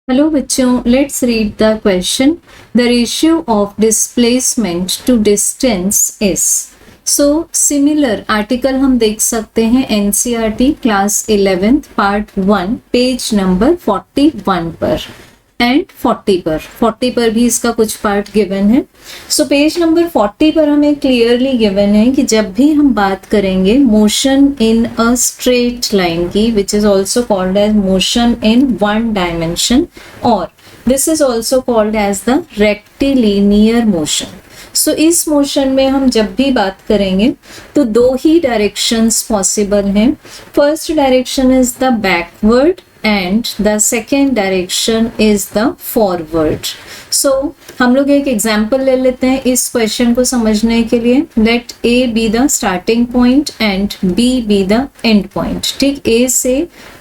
Hello बच्चों, let's read the question. The ratio of displacement to distance is. So similar article हम देख सकते हैं NCERT class 11th part 1 page number 41 पर and 40 पर भी इसका कुछ पार्ट गिवन है। सो पेज नंबर 40 पर हमें क्लियरली गिवन है कि जब भी हम बात करेंगे motion in a straight line की, which is also called as motion in one dimension, और this is also called as the rectilinear motion. So इस मोशन में हम जब भी बात करेंगे तो दो ही डायरेक्शंस पॉसिबल हैं। First direction is the backward and the second direction is the forward. So हम लोग एक एग्जाम्पल ले लेते हैं इस क्वेश्चन को समझने के लिए। Let A be the starting point and B be the end point. ठीक, A से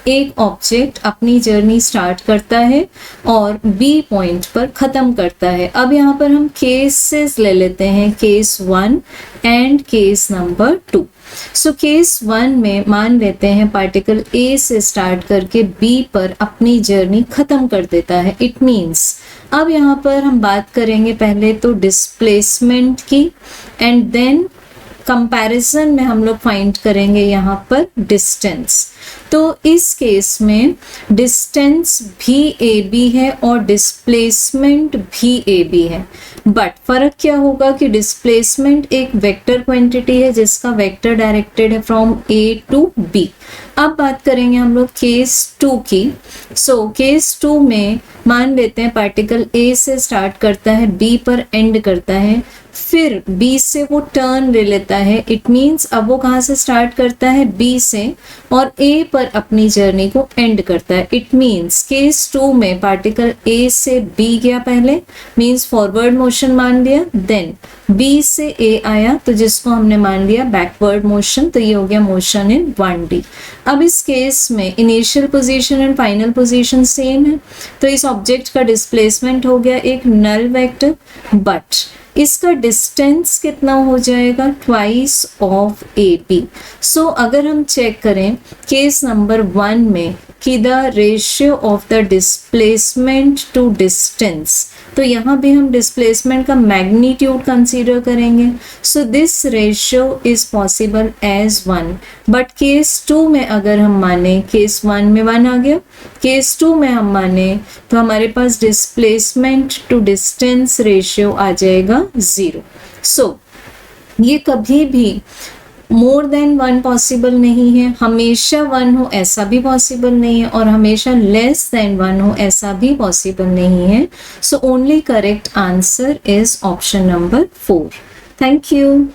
एक ऑब्जेक्ट अपनी जर्नी स्टार्ट करता है और B पॉइंट पर खत्म करता है। अब यहाँ पर हम केसेस ले लेते हैं, case 1 and case number 2। So case 1 में मान लेते हैं पार्टिकल A से स्टार्ट करके B पर अपनी जर्नी खत्म कर देता है। इट मीन्स अब यहाँ पर हम बात करेंगे पहले तो डिस्प्लेसमेंट की एंड देन कंपैरिजन में हम लोग फाइंड करेंगे यहाँ पर डिस्टेंस। तो इस केस में डिस्टेंस भी AB है और डिस्प्लेसमेंट भी AB है, बट फर्क क्या होगा कि डिस्प्लेसमेंट एक वेक्टर क्वांटिटी है जिसका वेक्टर डायरेक्टेड है फ्रॉम A टू B। अब बात करेंगे हम लोग केस 2 की। सो केस 2 में मान लेते हैं पार्टिकल A से स्टार्ट करता है, B पर एंड करता है, फिर B से वो टर्न ले लेता है। इट मीन्स अब वो कहाँ से स्टार्ट करता है, B से, और A पर अपनी जर्नी को एंड करता है। इट मीन्स केस 2 में पार्टिकल A से B गया पहले, मीन्स फॉरवर्ड मोशन मान लिया, देन B से A आया तो जिसको हमने मान लिया बैकवर्ड मोशन, तो ये हो गया मोशन इन 1D। अब इस केस में initial position and final position same है, तो इस ऑब्जेक्ट का डिस्प्लेसमेंट हो गया एक नल वेक्टर, बट इसका डिस्टेंस कितना हो जाएगा, ट्वाइस ऑफ AB। सो अगर हम चेक करें केस नंबर 1 में कि the ratio of the displacement to distance, तो यहाँ भी हम डिस्प्लेसमेंट का मैग्नीट्यूड कंसीडर करेंगे। So this ratio is possible as 1, but case 2 में अगर हम माने, केस 1 में 1 आ गया, केस 2 में हम माने तो हमारे पास डिस्प्लेसमेंट टू डिस्टेंस रेशियो आ जाएगा 0। सो ये कभी भी मोर देन 1 पॉसिबल नहीं है, हमेशा 1 हो ऐसा भी पॉसिबल नहीं है, और हमेशा लेस देन 1 हो ऐसा भी पॉसिबल नहीं है। So only correct answer is option number 4। Thank you.